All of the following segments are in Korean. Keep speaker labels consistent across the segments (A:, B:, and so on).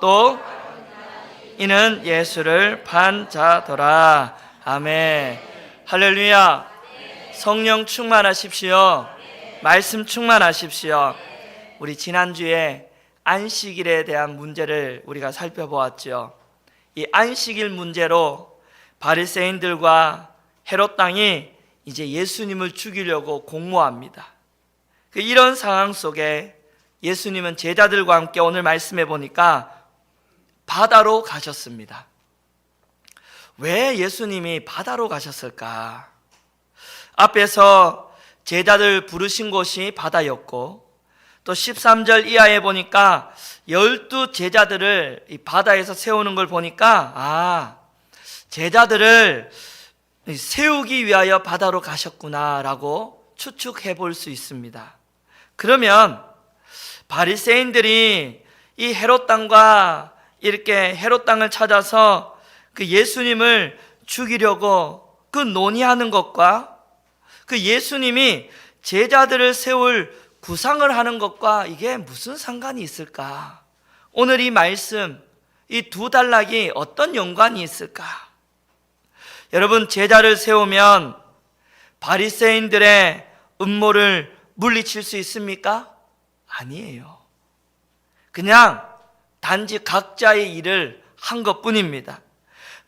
A: 또 이는 예수를 판 자더라. 아멘. 할렐루야. 성령 충만하십시오. 말씀 충만하십시오. 우리 지난주에 안식일에 대한 문제를 우리가 살펴보았죠. 이 안식일 문제로 바리새인들과 헤롯 당이 이제 예수님을 죽이려고 공모합니다. 이런 상황 속에 예수님은 제자들과 함께 오늘 말씀해 보니까 바다로 가셨습니다. 왜 예수님이 바다로 가셨을까? 앞에서 제자들 부르신 곳이 바다였고, 또 13절 이하에 보니까 12 제자들을 이 바다에서 세우는 걸 보니까 제자들을 세우기 위하여 바다로 가셨구나라고 추측해 볼 수 있습니다. 그러면 바리새인들이 이 헤롯 당과 이렇게 헤롯 당을 찾아서 그 예수님을 죽이려고 그 논의하는 것과 그 예수님이 제자들을 세울 구상을 하는 것과 이게 무슨 상관이 있을까? 오늘 이 말씀, 이 두 단락이 어떤 연관이 있을까? 여러분, 제자를 세우면 바리새인들의 음모를 물리칠 수 있습니까? 아니에요. 그냥 단지 각자의 일을 한 것뿐입니다.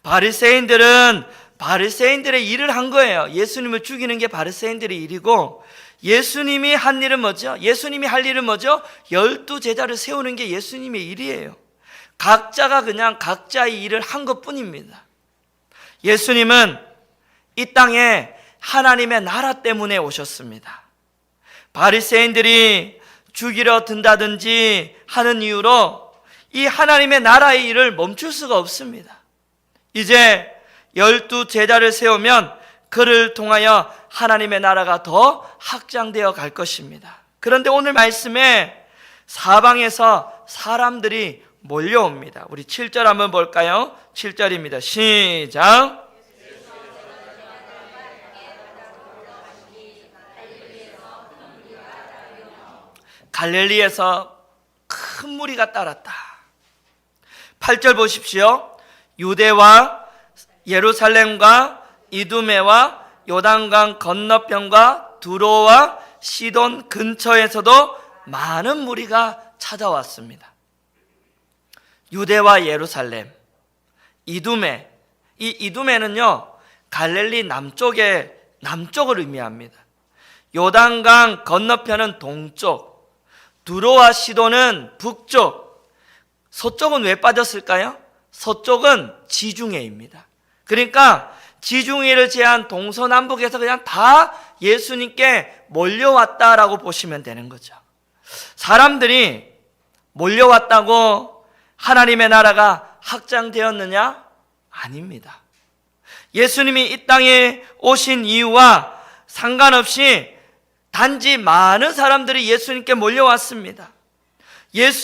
A: 바리새인들은 바리새인들의 일을 한 거예요. 예수님을 죽이는 게 바리새인들의 일이고, 예수님이 한 일은 뭐죠? 예수님이 할 일은 뭐죠? 12 제자를 세우는 게 예수님의 일이에요. 각자가 그냥 각자의 일을 한 것뿐입니다. 예수님은 이 땅에 하나님의 나라 때문에 오셨습니다. 바리새인들이 죽이려 든다든지 하는 이유로 이 하나님의 나라의 일을 멈출 수가 없습니다. 이제 12 제자를 세우면 그를 통하여 하나님의 나라가 더 확장되어 갈 것입니다. 그런데 오늘 말씀에 사방에서 사람들이 몰려옵니다. 우리 7절 한번 볼까요? 7절입니다. 시작. 갈릴리에서 큰 무리가 따랐다. 8절 보십시오. 유대와 예루살렘과 이두메와 요단강 건너편과 두로와 시돈 근처에서도 많은 무리가 찾아왔습니다. 유대와 예루살렘, 이두메, 이 이두메는요 갈릴리 남쪽을 의미합니다. 요단강 건너편은 동쪽, 두로와 시돈은 북쪽, 서쪽은 왜 빠졌을까요? 서쪽은 지중해입니다. 그러니까 지중해를 제한 동서남북에서 그냥 다 예수님께 몰려왔다라고 보시면 되는 거죠. 사람들이 몰려왔다고 하나님의 나라가 확장되었느냐? 아닙니다. 예수님이 이 땅에 오신 이유와 상관없이 단지 많은 사람들이 예수님께 몰려왔습니다.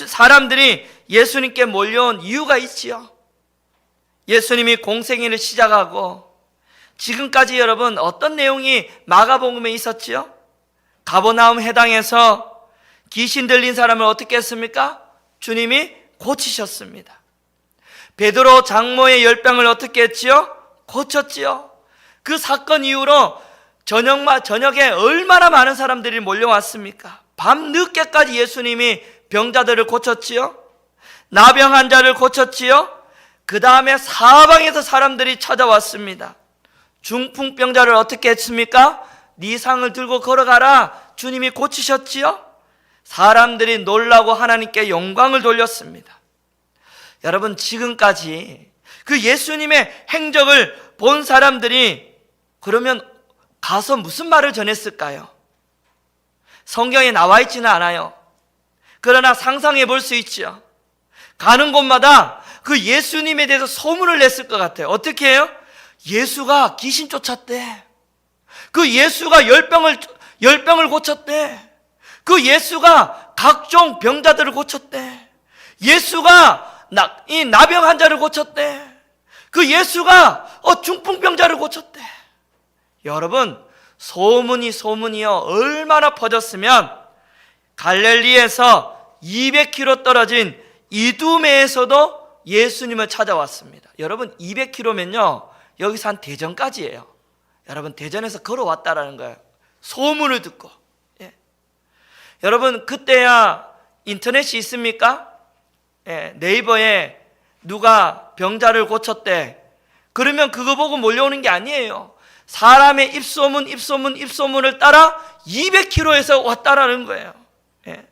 A: 사람들이 예수님께 몰려온 이유가 있지요. 예수님이 공생애를 시작하고 지금까지 여러분 어떤 내용이 마가복음에 있었지요? 가버나움 해당에서 귀신 들린 사람을 어떻게 했습니까? 주님이 고치셨습니다. 베드로 장모의 열병을 어떻게 했지요? 고쳤지요. 그 사건 이후로 저녁에 얼마나 많은 사람들이 몰려왔습니까? 밤 늦게까지 예수님이 병자들을 고쳤지요. 나병 환자를 고쳤지요. 그 다음에 사방에서 사람들이 찾아왔습니다. 중풍병자를 어떻게 했습니까? 네 상을 들고 걸어가라. 주님이 고치셨지요. 사람들이 놀라고 하나님께 영광을 돌렸습니다. 여러분, 지금까지 그 예수님의 행적을 본 사람들이 그러면 가서 무슨 말을 전했을까요? 성경에 나와 있지는 않아요. 그러나 상상해 볼 수 있죠. 가는 곳마다 그 예수님에 대해서 소문을 냈을 것 같아요. 어떻게 해요? 예수가 귀신 쫓았대. 그 예수가 열병을 고쳤대. 그 예수가 각종 병자들을 고쳤대. 예수가 이 나병 환자를 고쳤대. 그 예수가 중풍병자를 고쳤대. 여러분, 소문이요 얼마나 퍼졌으면 갈릴리에서 200km 떨어진 이두메에서도 예수님을 찾아왔습니다. 여러분 200km면요 여기서 한 대전까지예요. 여러분 대전에서 걸어왔다라는 거예요. 소문을 듣고. 예. 여러분 그때야 인터넷이 있습니까? 예. 네이버에 누가 병자를 고쳤대. 그러면 그거 보고 몰려오는 게 아니에요. 사람의 입소문을 따라 200km에서 왔다라는 거예요. 예.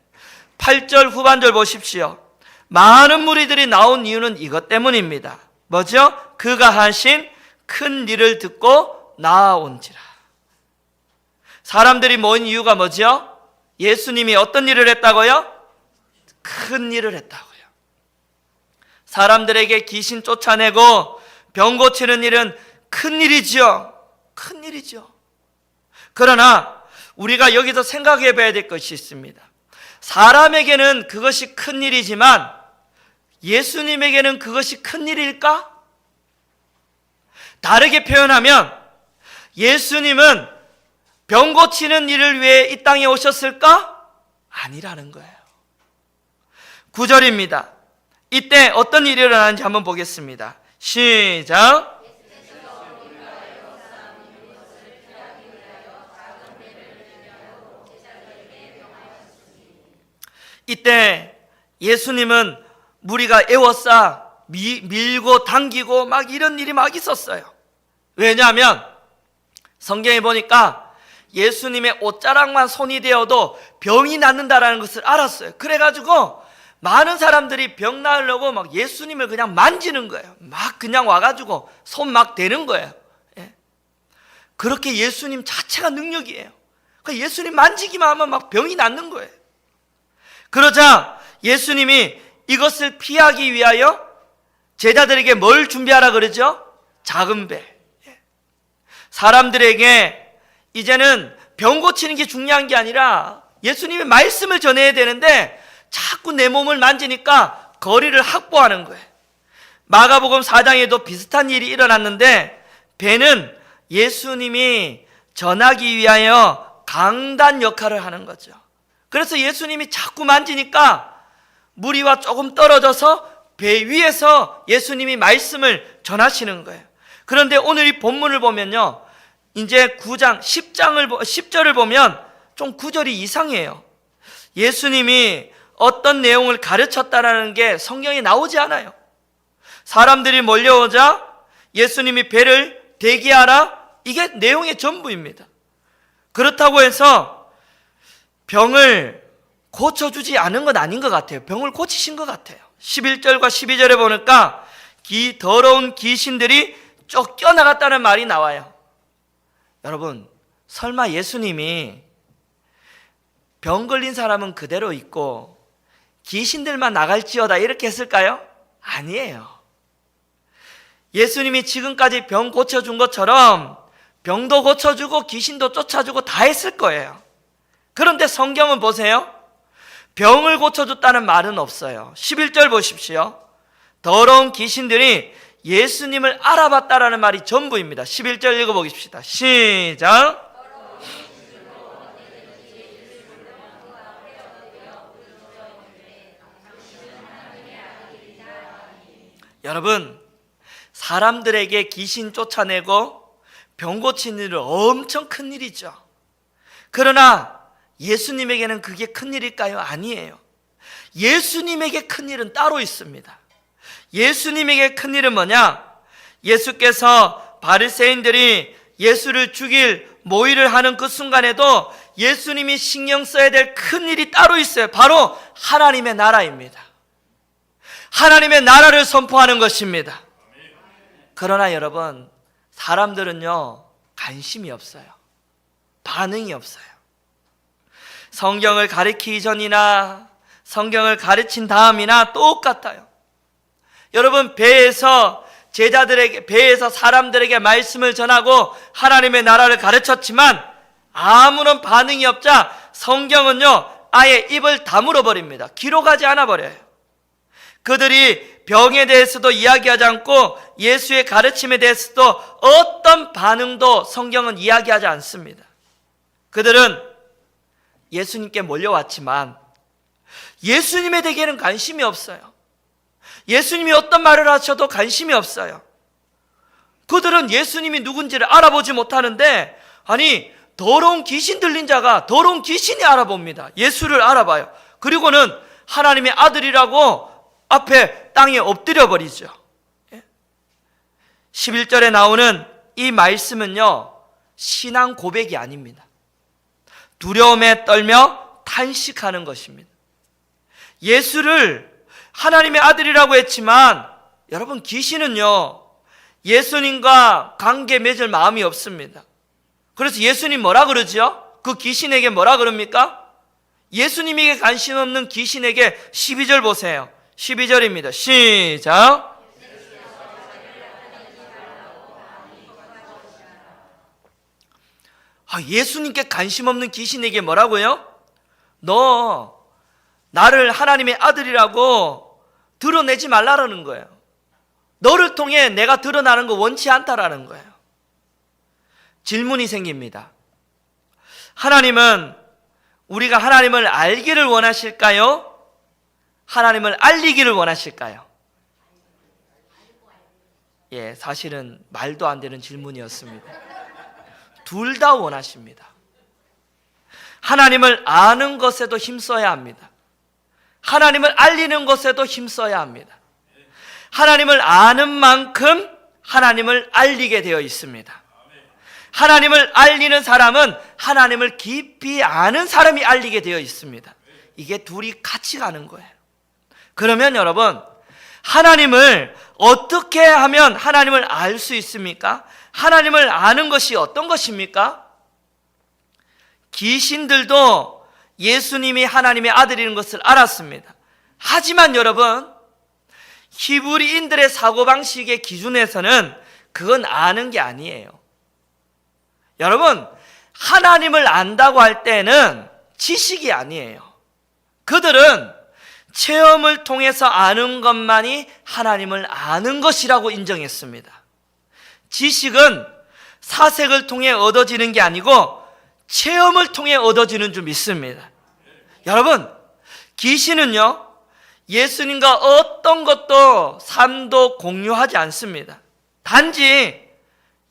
A: 8절 후반절 보십시오. 많은 무리들이 나온 이유는 이것 때문입니다. 뭐죠? 그가 하신 큰 일을 듣고 나아온지라. 사람들이 모인 이유가 뭐죠? 예수님이 어떤 일을 했다고요? 큰 일을 했다고요. 사람들에게 귀신 쫓아내고 병 고치는 일은 큰 일이죠. 큰 일이죠. 그러나 우리가 여기서 생각해 봐야 될 것이 있습니다. 사람에게는 그것이 큰 일이지만 예수님에게는 그것이 큰 일일까? 다르게 표현하면 예수님은 병 고치는 일을 위해 이 땅에 오셨을까? 아니라는 거예요. 9절입니다. 이때 어떤 일이 일어나는지 한번 보겠습니다. 시작. 이때 예수님은 무리가 애워싸 밀고 당기고 막 이런 일이 막 있었어요. 왜냐하면 성경에 보니까 예수님의 옷자락만 손이 되어도 병이 낫는다라는 것을 알았어요. 그래가지고 많은 사람들이 병 나으려고 막 예수님을 그냥 만지는 거예요. 막 그냥 와가지고 손 막 대는 거예요. 예. 그렇게 예수님 자체가 능력이에요. 그러니까 예수님 만지기만 하면 막 병이 낫는 거예요. 그러자 예수님이 이것을 피하기 위하여 제자들에게 뭘 준비하라 그러죠? 작은 배. 사람들에게 이제는 병 고치는 게 중요한 게 아니라 예수님의 말씀을 전해야 되는데 자꾸 내 몸을 만지니까 거리를 확보하는 거예요. 마가복음 4장에도 비슷한 일이 일어났는데 배는 예수님이 전하기 위하여 강단 역할을 하는 거죠. 그래서 예수님이 자꾸 만지니까 무리와 조금 떨어져서 배 위에서 예수님이 말씀을 전하시는 거예요. 그런데 오늘 이 본문을 보면요, 이제 9장 10절을 보면 좀 구절이 이상해요. 예수님이 어떤 내용을 가르쳤다라는 게 성경에 나오지 않아요. 사람들이 몰려오자 예수님이 배를 대기하라, 이게 내용의 전부입니다. 그렇다고 해서 병을 고쳐주지 않은 건 아닌 것 같아요. 병을 고치신 것 같아요. 11절과 12절에 보니까 더러운 귀신들이 쫓겨나갔다는 말이 나와요. 여러분, 설마 예수님이 병 걸린 사람은 그대로 있고 귀신들만 나갈지어다 이렇게 했을까요? 아니에요. 예수님이 지금까지 병 고쳐준 것처럼 병도 고쳐주고 귀신도 쫓아주고 다 했을 거예요. 그런데 성경은 보세요. 병을 고쳐줬다는 말은 없어요. 11절 보십시오. 더러운 귀신들이 예수님을 알아봤다라는 말이 전부입니다. 11절 읽어보십시다. 시작. 여러분, 사람들에게 귀신 쫓아내고 병 고치는 일은 엄청 큰 일이죠. 그러나 예수님에게는 그게 큰 일일까요? 아니에요. 예수님에게 큰 일은 따로 있습니다. 예수님에게 큰 일은 뭐냐? 예수께서 바리새인들이 예수를 죽일 모의를 하는 그 순간에도 예수님이 신경 써야 될 큰 일이 따로 있어요. 바로 하나님의 나라입니다. 하나님의 나라를 선포하는 것입니다. 그러나 여러분, 사람들은요, 관심이 없어요. 반응이 없어요. 성경을 가르치기 전이나 성경을 가르친 다음이나 똑같아요. 여러분, 배에서 사람들에게 말씀을 전하고 하나님의 나라를 가르쳤지만 아무런 반응이 없자 성경은요, 아예 입을 다물어 버립니다. 기록하지 않아 버려요. 그들이 병에 대해서도 이야기하지 않고 예수의 가르침에 대해서도 어떤 반응도 성경은 이야기하지 않습니다. 그들은 예수님께 몰려왔지만 예수님에 대해서는 관심이 없어요. 예수님이 어떤 말을 하셔도 관심이 없어요. 그들은 예수님이 누군지를 알아보지 못하는데, 아니, 더러운 귀신 들린 자가 더러운 귀신이 알아봅니다. 예수를 알아봐요. 그리고는 하나님의 아들이라고 앞에 땅에 엎드려 버리죠. 11절에 나오는 이 말씀은요, 신앙 고백이 아닙니다. 두려움에 떨며 탄식하는 것입니다. 예수를 하나님의 아들이라고 했지만, 여러분, 귀신은요, 예수님과 관계 맺을 마음이 없습니다. 그래서 예수님 뭐라 그러죠? 그 귀신에게 뭐라 그럽니까? 예수님에게 관심 없는 귀신에게 12절 보세요. 12절입니다. 시작. 예수님께 관심 없는 귀신에게 뭐라고요? 너 나를 하나님의 아들이라고 드러내지 말라라는 거예요. 너를 통해 내가 드러나는 거 원치 않다라는 거예요. 질문이 생깁니다. 하나님은 우리가 하나님을 알기를 원하실까요? 하나님을 알리기를 원하실까요? 예, 사실은 말도 안 되는 질문이었습니다. 둘 다 원하십니다. 하나님을 아는 것에도 힘써야 합니다. 하나님을 알리는 것에도 힘써야 합니다. 하나님을 아는 만큼 하나님을 알리게 되어 있습니다. 하나님을 알리는 사람은 하나님을 깊이 아는 사람이 알리게 되어 있습니다. 이게 둘이 같이 가는 거예요. 그러면 여러분, 하나님을 어떻게 하면 하나님을 알 수 있습니까? 하나님을 아는 것이 어떤 것입니까? 귀신들도 예수님이 하나님의 아들인 것을 알았습니다. 하지만 여러분, 히브리인들의 사고방식의 기준에서는 그건 아는 게 아니에요. 여러분, 하나님을 안다고 할 때는 지식이 아니에요. 그들은 체험을 통해서 아는 것만이 하나님을 아는 것이라고 인정했습니다. 지식은 사색을 통해 얻어지는 게 아니고 체험을 통해 얻어지는 줄 믿습니다. 여러분, 귀신은요, 예수님과 어떤 것도 삶도 공유하지 않습니다. 단지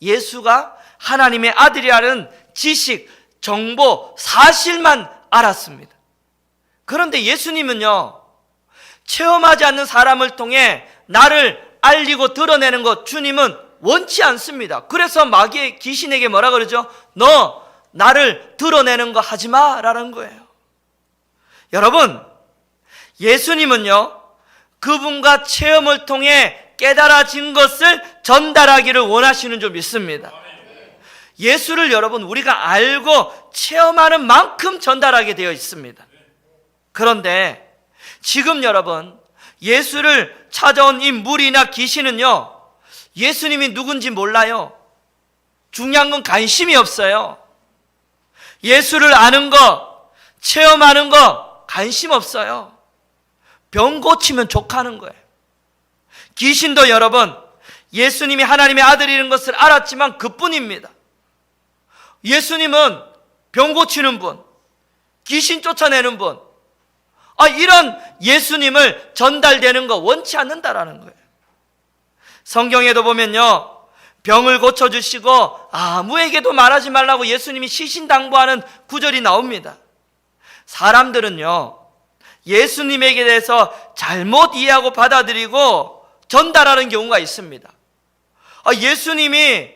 A: 예수가 하나님의 아들이라는 지식, 정보, 사실만 알았습니다. 그런데 예수님은요, 체험하지 않는 사람을 통해 나를 알리고 드러내는 것, 주님은 원치 않습니다. 그래서 마귀의 귀신에게 뭐라 그러죠? 너 나를 드러내는 거 하지 마라는 거예요. 여러분, 예수님은요, 그분과 체험을 통해 깨달아진 것을 전달하기를 원하시는 줄 믿습니다. 예수를 여러분, 우리가 알고 체험하는 만큼 전달하게 되어 있습니다. 그런데 지금 여러분, 예수를 찾아온 이 무리나 귀신은요, 예수님이 누군지 몰라요. 중요한 건 관심이 없어요. 예수를 아는 거, 체험하는 거 관심 없어요. 병 고치면 족하는 거예요. 귀신도 여러분, 예수님이 하나님의 아들이라는 것을 알았지만 그뿐입니다. 예수님은 병 고치는 분, 귀신 쫓아내는 분, 이런 예수님을 전달되는 거 원치 않는다라는 거예요. 성경에도 보면요, 병을 고쳐주시고 아무에게도 말하지 말라고 예수님이 시신당부하는 구절이 나옵니다. 사람들은요, 예수님에게 대해서 잘못 이해하고 받아들이고 전달하는 경우가 있습니다. 예수님이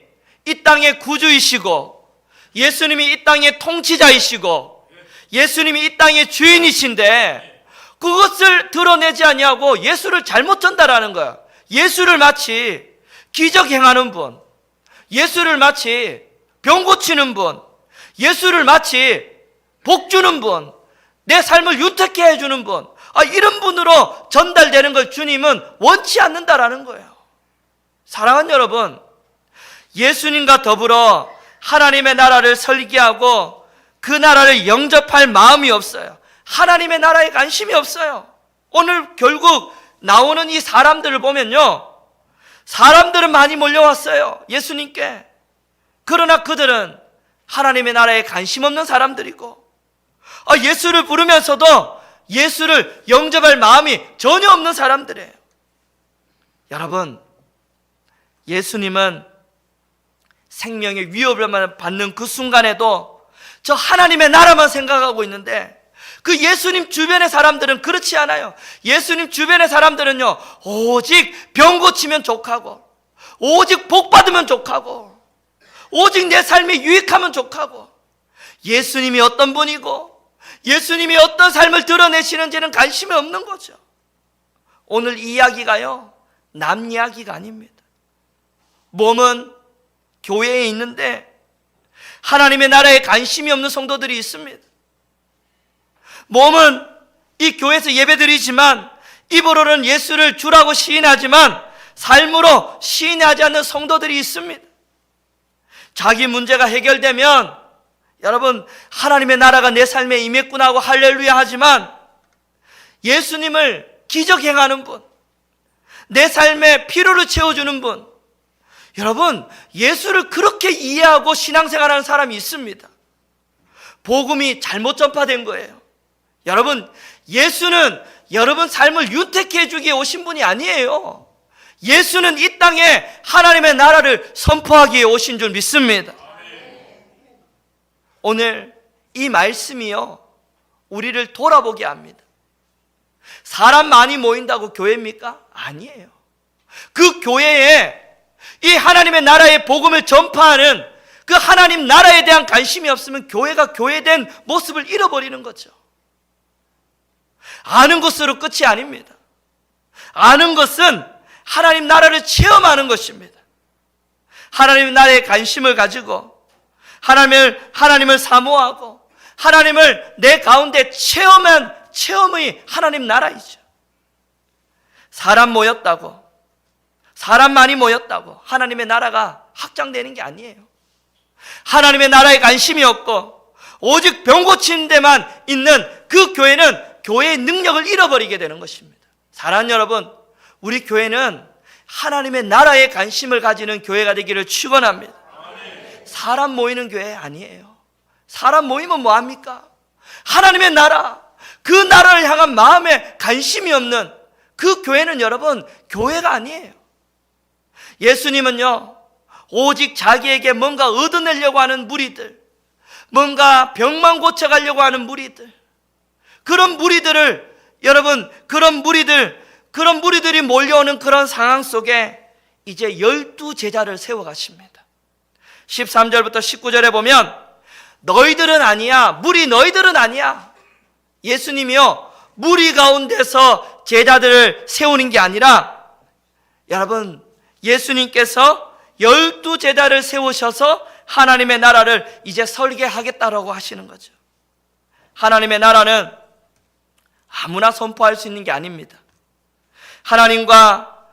A: 이 땅의 구주이시고, 예수님이 이 땅의 통치자이시고, 예수님이 이 땅의 주인이신데 그것을 드러내지 아니하고 예수를 잘못 전달하는 거야. 예수를 마치 기적 행하는 분, 예수를 마치 병 고치는 분, 예수를 마치 복 주는 분, 내 삶을 유택해 해주는 분, 이런 분으로 전달되는 걸 주님은 원치 않는다라는 거예요. 사랑하는 여러분, 예수님과 더불어 하나님의 나라를 설계하고 그 나라를 영접할 마음이 없어요. 하나님의 나라에 관심이 없어요. 오늘 결국 나오는 이 사람들을 보면요, 사람들은 많이 몰려왔어요, 예수님께. 그러나 그들은 하나님의 나라에 관심 없는 사람들이고, 예수를 부르면서도 예수를 영접할 마음이 전혀 없는 사람들이에요. 여러분, 예수님은 생명의 위협을 받는 그 순간에도 저 하나님의 나라만 생각하고 있는데, 그 예수님 주변의 사람들은 그렇지 않아요. 예수님 주변의 사람들은요, 오직 병 고치면 족하고, 오직 복 받으면 족하고, 오직 내 삶이 유익하면 족하고, 예수님이 어떤 분이고 예수님이 어떤 삶을 드러내시는지는 관심이 없는 거죠. 오늘 이 이야기가요, 남 이야기가 아닙니다. 몸은 교회에 있는데 하나님의 나라에 관심이 없는 성도들이 있습니다. 몸은 이 교회에서 예배드리지만 입으로는 예수를 주라고 시인하지만 삶으로 시인하지 않는 성도들이 있습니다. 자기 문제가 해결되면 여러분, 하나님의 나라가 내 삶에 임했구나 하고 할렐루야 하지만, 예수님을 기적 행하는 분, 내 삶에 피로를 채워주는 분, 여러분, 예수를 그렇게 이해하고 신앙생활하는 사람이 있습니다. 복음이 잘못 전파된 거예요. 여러분, 예수는 여러분 삶을 윤택해 주기 위해 오신 분이 아니에요. 예수는 이 땅에 하나님의 나라를 선포하기 위해 오신 줄 믿습니다. 오늘 이 말씀이요, 우리를 돌아보게 합니다. 사람 많이 모인다고 교회입니까? 아니에요. 그 교회에 이 하나님의 나라의 복음을 전파하는 그 하나님 나라에 대한 관심이 없으면 교회가 교회된 모습을 잃어버리는 거죠. 아는 것으로 끝이 아닙니다. 아는 것은 하나님 나라를 체험하는 것입니다. 하나님 나라에 관심을 가지고 하나님을 사모하고 하나님을 내 가운데 체험한 체험의 하나님 나라이죠. 사람 모였다고, 사람 많이 모였다고 하나님의 나라가 확장되는 게 아니에요. 하나님의 나라에 관심이 없고 오직 병 고치는 데만 있는 그 교회는 교회의 능력을 잃어버리게 되는 것입니다. 사랑하는 여러분, 우리 교회는 하나님의 나라에 관심을 가지는 교회가 되기를 축원합니다. 사람 모이는 교회 아니에요. 사람 모이면 뭐합니까? 하나님의 나라, 그 나라를 향한 마음에 관심이 없는 그 교회는 여러분, 교회가 아니에요. 예수님은요, 오직 자기에게 뭔가 얻어내려고 하는 무리들, 뭔가 병만 고쳐가려고 하는 무리들, 그런 무리들을, 여러분, 그런 무리들이 몰려오는 그런 상황 속에 이제 12제자를 세워가십니다. 13절부터 19절에 보면 너희들은 아니야, 무리 너희들은 아니야. 예수님이요, 무리 가운데서 제자들을 세우는 게 아니라, 여러분, 예수님께서 12제자를 세우셔서 하나님의 나라를 이제 설계하겠다라고 하시는 거죠. 하나님의 나라는 아무나 선포할 수 있는 게 아닙니다. 하나님과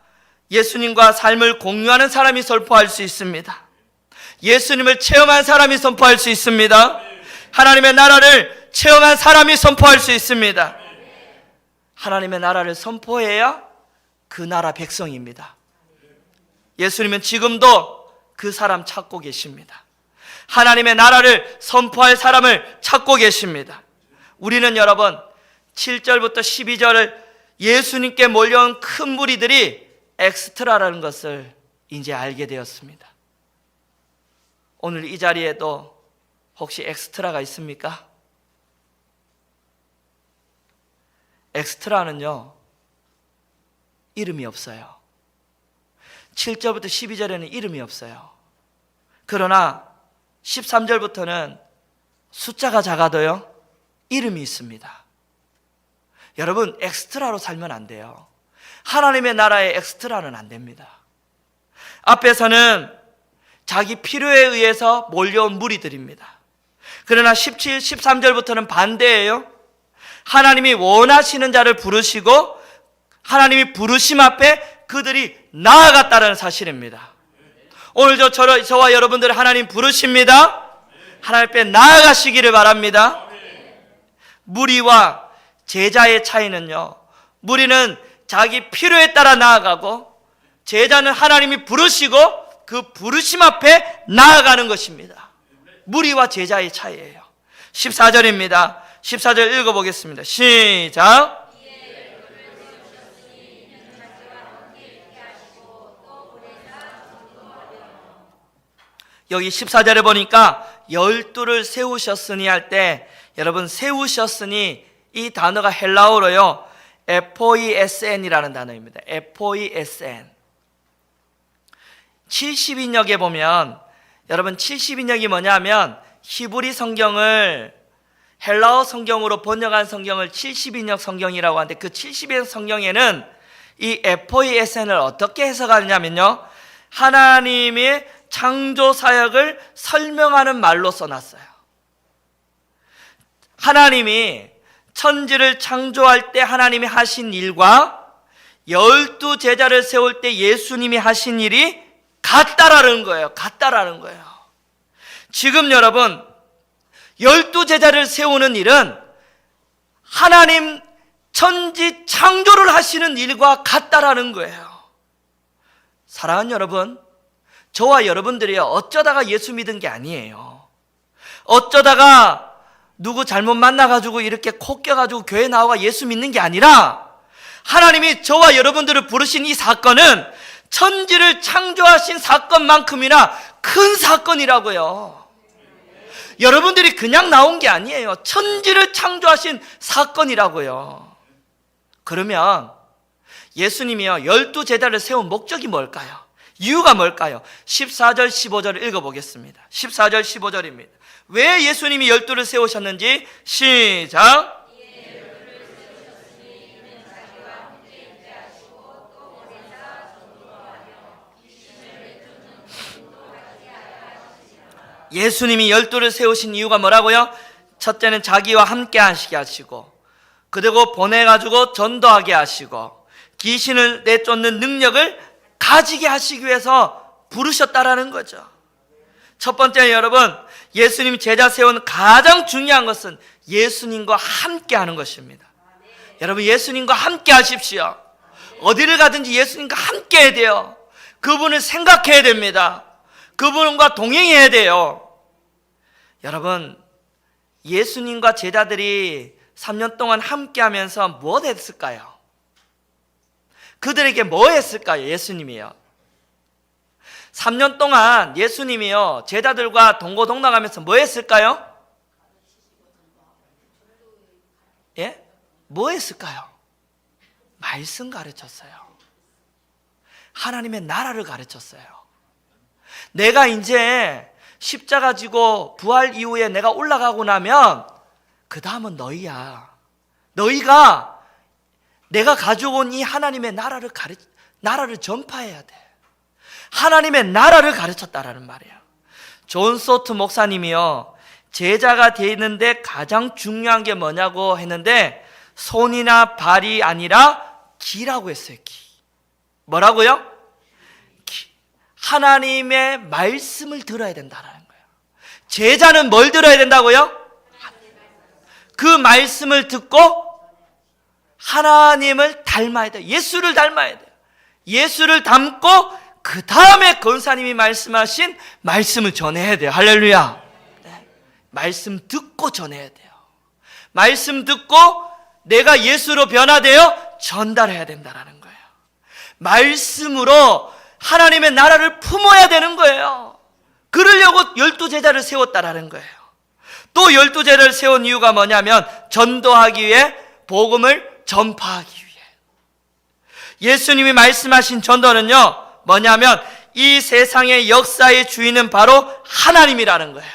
A: 예수님과 삶을 공유하는 사람이 선포할 수 있습니다. 예수님을 체험한 사람이 선포할 수 있습니다. 하나님의 나라를 체험한 사람이 선포할 수 있습니다. 하나님의 나라를 선포해야 그 나라 백성입니다. 예수님은 지금도 그 사람 찾고 계십니다. 하나님의 나라를 선포할 사람을 찾고 계십니다. 우리는 여러분 7절부터 12절을 예수님께 몰려온 큰 무리들이 엑스트라라는 것을 이제 알게 되었습니다. 오늘 이 자리에도 혹시 엑스트라가 있습니까? 엑스트라는요, 이름이 없어요. 7절부터 12절에는 이름이 없어요. 그러나 13절부터는 숫자가 작아도요, 이름이 있습니다. 여러분, 엑스트라로 살면 안 돼요. 하나님의 나라에 엑스트라는 안 됩니다. 앞에서는 자기 필요에 의해서 몰려온 무리들입니다. 그러나 17, 13절부터는 반대예요. 하나님이 원하시는 자를 부르시고 하나님이 부르심 앞에 그들이 나아갔다는 사실입니다. 오늘 저와 여러분들 하나님 부르십니다. 하나님 앞에 나아가시기를 바랍니다. 무리와 제자의 차이는요, 무리는 자기 필요에 따라 나아가고 제자는 하나님이 부르시고 그 부르심 앞에 나아가는 것입니다. 무리와 제자의 차이예요. 14절입니다. 14절 읽어보겠습니다. 시작. 여기 14절에 보니까 12를 세우셨으니 할 때, 여러분 세우셨으니 이 단어가 헬라어로요 FOESN이라는 단어입니다. FOESN. 70인역에 보면, 여러분 70인역이 뭐냐면 히브리 성경을 헬라어 성경으로 번역한 성경을 70인역 성경이라고 하는데, 그 70인역 성경에는 이 FOESN을 어떻게 해석하느냐면요, 하나님의 창조 사역을 설명하는 말로 써놨어요. 하나님이 천지를 창조할 때 하나님이 하신 일과 12 제자를 세울 때 예수님이 하신 일이 같다라는 거예요. 같다라는 거예요. 지금 여러분 12 제자를 세우는 일은 하나님 천지 창조를 하시는 일과 같다라는 거예요. 사랑하는 여러분, 저와 여러분들이 어쩌다가 예수 믿은 게 아니에요. 어쩌다가 누구 잘못 만나가지고 이렇게 코 껴가지고 교회 나와가 예수 믿는 게 아니라, 하나님이 저와 여러분들을 부르신 이 사건은 천지를 창조하신 사건만큼이나 큰 사건이라고요. 여러분들이 그냥 나온 게 아니에요. 천지를 창조하신 사건이라고요. 그러면 예수님이요 12 제자를 세운 목적이 뭘까요? 이유가 뭘까요? 14절 15절을 읽어보겠습니다. 14절 15절입니다. 왜 예수님이 12를 세우셨는지 시작. 예수님이 12를 세우신 이유가 뭐라고요? 첫째는 자기와 함께 하시게 하시고, 그리고 보내가지고 전도하게 하시고, 귀신을 내쫓는 능력을 가지게 하시기 위해서 부르셨다라는 거죠. 첫 번째, 여러분 예수님이 제자 세운 가장 중요한 것은 예수님과 함께 하는 것입니다. 여러분 예수님과 함께 하십시오. 어디를 가든지 예수님과 함께 해야 돼요. 그분을 생각해야 됩니다. 그분과 동행해야 돼요. 여러분 예수님과 제자들이 3년 동안 함께 하면서 무엇 했을까요? 그들에게 뭐 했을까요? 예수님이요 3년 동안 예수님이요 제자들과 동고동락하면서 뭐 했을까요? 예? 뭐 했을까요? 말씀 가르쳤어요. 하나님의 나라를 가르쳤어요. 내가 이제 십자가 지고 부활 이후에 내가 올라가고 나면 그 다음은 너희야. 너희가 내가 가져온 이 하나님의 나라를 전파해야 돼. 하나님의 나라를 가르쳤다라는 말이에요. 존 소트 목사님이요 제자가 되는데 가장 중요한 게 뭐냐고 했는데, 손이나 발이 아니라 귀라고 했어요. 귀. 뭐라고요? 귀. 하나님의 말씀을 들어야 된다는 거예요. 제자는 뭘 들어야 된다고요? 그 말씀을 듣고 하나님을 닮아야 돼요. 예수를 닮아야 돼요. 예수를 닮고 그 다음에 권사님이 말씀하신 말씀을 전해야 돼요. 할렐루야. 네. 말씀 듣고 전해야 돼요. 말씀 듣고 내가 예수로 변화되어 전달해야 된다는 거예요. 말씀으로 하나님의 나라를 품어야 되는 거예요. 그러려고 12 제자를 세웠다라는 거예요. 또 12 제자를 세운 이유가 뭐냐면 전도하기 위해, 복음을 전파하기 위해. 예수님이 말씀하신 전도는요 뭐냐면 이 세상의 역사의 주인은 바로 하나님이라는 거예요.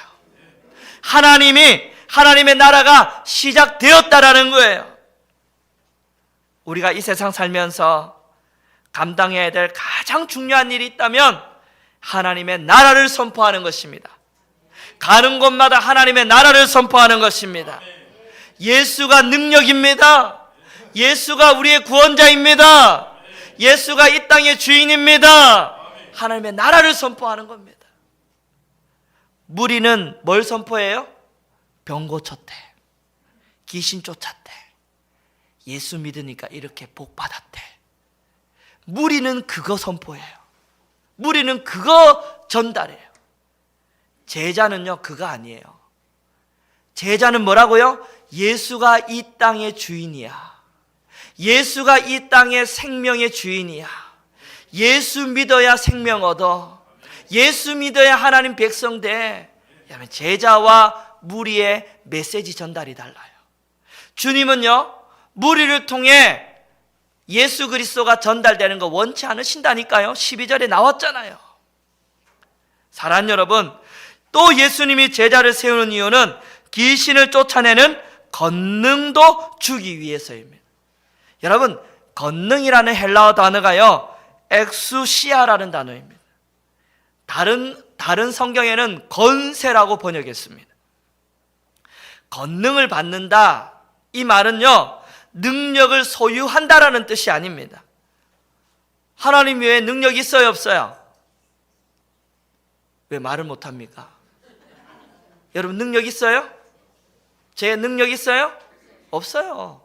A: 하나님의 나라가 시작되었다라는 거예요. 우리가 이 세상 살면서 감당해야 될 가장 중요한 일이 있다면 하나님의 나라를 선포하는 것입니다. 가는 곳마다 하나님의 나라를 선포하는 것입니다. 예수가 능력입니다. 예수가 우리의 구원자입니다. 예수가 이 땅의 주인입니다. 하나님의 나라를 선포하는 겁니다. 무리는 뭘 선포해요? 병 고쳤대, 귀신 쫓았대, 예수 믿으니까 이렇게 복 받았대. 무리는 그거 선포해요. 무리는 그거 전달해요. 제자는요 그거 아니에요. 제자는 뭐라고요? 예수가 이 땅의 주인이야. 예수가 이 땅의 생명의 주인이야. 예수 믿어야 생명 얻어. 예수 믿어야 하나님 백성 돼. 제자와 무리의 메시지 전달이 달라요. 주님은요, 무리를 통해 예수 그리스도가 전달되는 거 원치 않으신다니까요. 12절에 나왔잖아요. 사랑하는 여러분, 또 예수님이 제자를 세우는 이유는 귀신을 쫓아내는 권능도 주기 위해서입니다. 여러분, 권능이라는 헬라어 단어가요, 엑수시아라는 단어입니다. 다른 성경에는 권세라고 번역했습니다. 권능을 받는다, 이 말은요, 능력을 소유한다라는 뜻이 아닙니다. 하나님 외에 능력이 있어요, 없어요? 왜 말을 못합니까? 여러분, 능력 있어요? 제 능력 있어요? 없어요.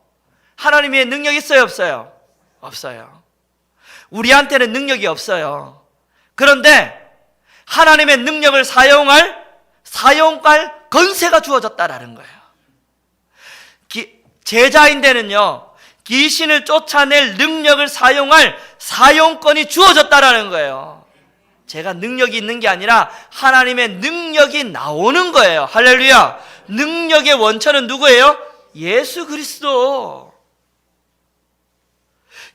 A: 하나님 외에 능력 있어요, 없어요? 없어요. 우리한테는 능력이 없어요. 그런데 하나님의 능력을 사용할 권세가 주어졌다라는 거예요. 제자인데는요, 귀신을 쫓아낼 능력을 사용할 사용권이 주어졌다라는 거예요. 제가 능력이 있는 게 아니라 하나님의 능력이 나오는 거예요. 할렐루야. 능력의 원천은 누구예요? 예수 그리스도.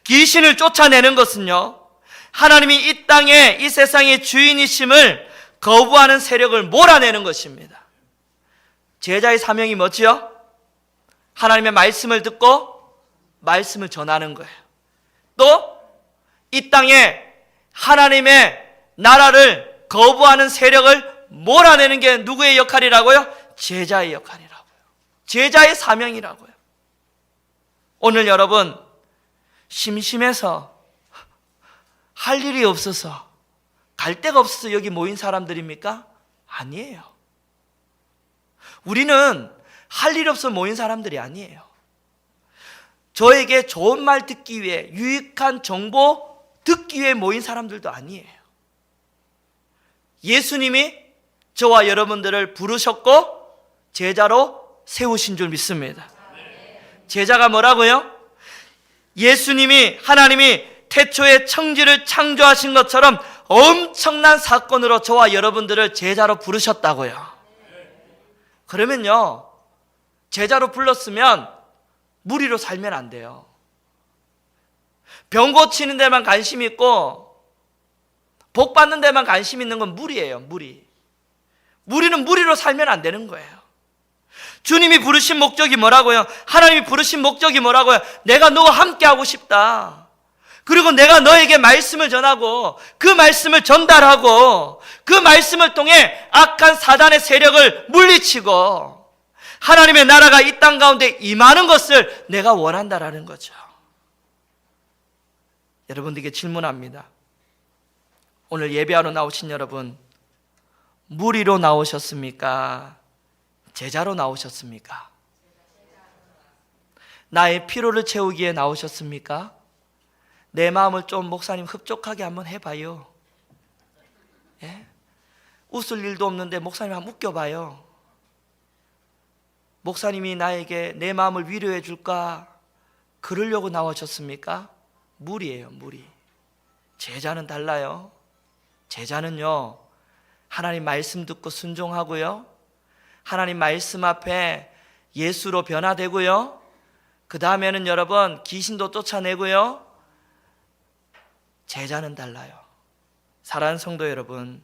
A: 귀신을 쫓아내는 것은요, 하나님이 이 땅에, 이 세상의 주인이심을 거부하는 세력을 몰아내는 것입니다. 제자의 사명이 뭐지요? 하나님의 말씀을 듣고 말씀을 전하는 거예요. 또 이 땅에 하나님의 나라를 거부하는 세력을 몰아내는 게 누구의 역할이라고요? 제자의 역할이라고요. 제자의 사명이라고요. 오늘 여러분, 심심해서 할 일이 없어서, 갈 데가 없어서 여기 모인 사람들입니까? 아니에요. 우리는 할 일 없어 모인 사람들이 아니에요. 저에게 좋은 말 듣기 위해, 유익한 정보 듣기 위해 모인 사람들도 아니에요. 예수님이 저와 여러분들을 부르셨고 제자로 세우신 줄 믿습니다. 제자가 뭐라고요? 예수님이, 하나님이 태초에 천지를 창조하신 것처럼 엄청난 사건으로 저와 여러분들을 제자로 부르셨다고요. 그러면요, 제자로 불렀으면 무리로 살면 안 돼요. 병 고치는 데만 관심 있고 복 받는 데만 관심 있는 건 무리예요. 무리는 무리로 살면 안 되는 거예요. 주님이 부르신 목적이 뭐라고요? 하나님이 부르신 목적이 뭐라고요? 내가 너와 함께 하고 싶다. 그리고 내가 너에게 말씀을 전하고 그 말씀을 전달하고 그 말씀을 통해 악한 사단의 세력을 물리치고 하나님의 나라가 이 땅 가운데 임하는 것을 내가 원한다라는 거죠. 여러분들에게 질문합니다. 오늘 예배하러 나오신 여러분, 무리로 나오셨습니까? 제자로 나오셨습니까? 나의 피로를 채우기에 나오셨습니까? 내 마음을 좀 목사님 흡족하게 한번 해봐요. 예? 웃을 일도 없는데 목사님 한번 웃겨봐요. 목사님이 나에게 내 마음을 위로해 줄까? 그러려고 나오셨습니까? 무리예요, 무리. 제자는 달라요. 제자는요, 하나님 말씀 듣고 순종하고요, 하나님 말씀 앞에 예수로 변화되고요, 그 다음에는 여러분 귀신도 쫓아내고요. 제자는 달라요. 사랑하는 성도 여러분,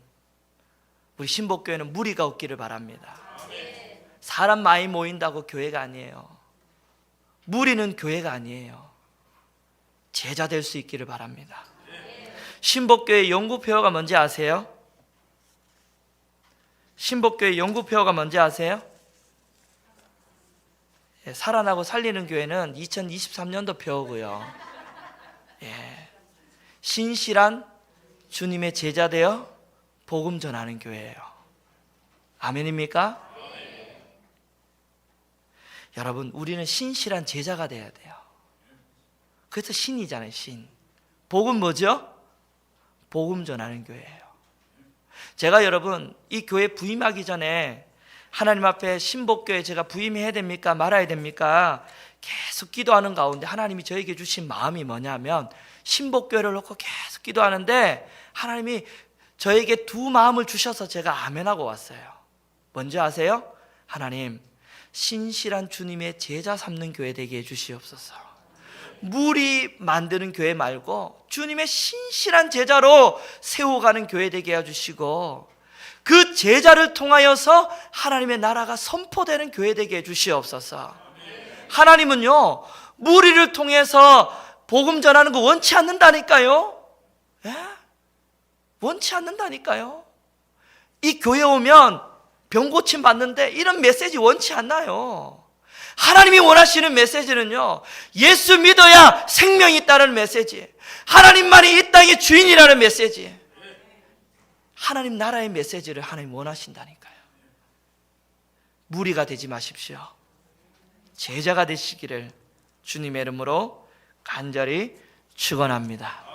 A: 우리 신복교회는 무리가 없기를 바랍니다. 사람 많이 모인다고 교회가 아니에요. 무리는 교회가 아니에요. 제자 될 수 있기를 바랍니다. 신복교회 연구표어가 뭔지 아세요? 신복교회 연구표어가 뭔지 아세요? 예, 살아나고 살리는 교회는 2023년도 표어고요. 예, 신실한 주님의 제자 되어 복음 전하는 교회예요. 아멘입니까? 여러분, 우리는 신실한 제자가 돼야 돼요. 그래서 신이잖아요, 신. 복음 뭐죠? 복음 전하는 교회예요. 제가 여러분, 이 교회 부임하기 전에 하나님 앞에 신복교회 제가 부임해야 됩니까? 말아야 됩니까? 계속 기도하는 가운데 하나님이 저에게 주신 마음이 뭐냐면, 신복교회를 놓고 계속 기도하는데 하나님이 저에게 두 마음을 주셔서 제가 아멘하고 왔어요. 뭔지 아세요? 하나님, 신실한 주님의 제자 삼는 교회 되게 해주시옵소서. 무리 만드는 교회 말고 주님의 신실한 제자로 세워가는 교회 되게 해주시고, 그 제자를 통하여서 하나님의 나라가 선포되는 교회 되게 해주시옵소서. 하나님은요, 무리를 통해서 복음 전하는 거 원치 않는다니까요. 예? 원치 않는다니까요. 이 교회 오면 병 고침 받는데 이런 메시지 원치 않나요? 하나님이 원하시는 메시지는요, 예수 믿어야 생명이 있다는 메시지, 하나님만이 이 땅의 주인이라는 메시지, 하나님 나라의 메시지를 하나님 원하신다니까요. 무리가 되지 마십시오. 제자가 되시기를 주님의 이름으로 간절히 축원합니다.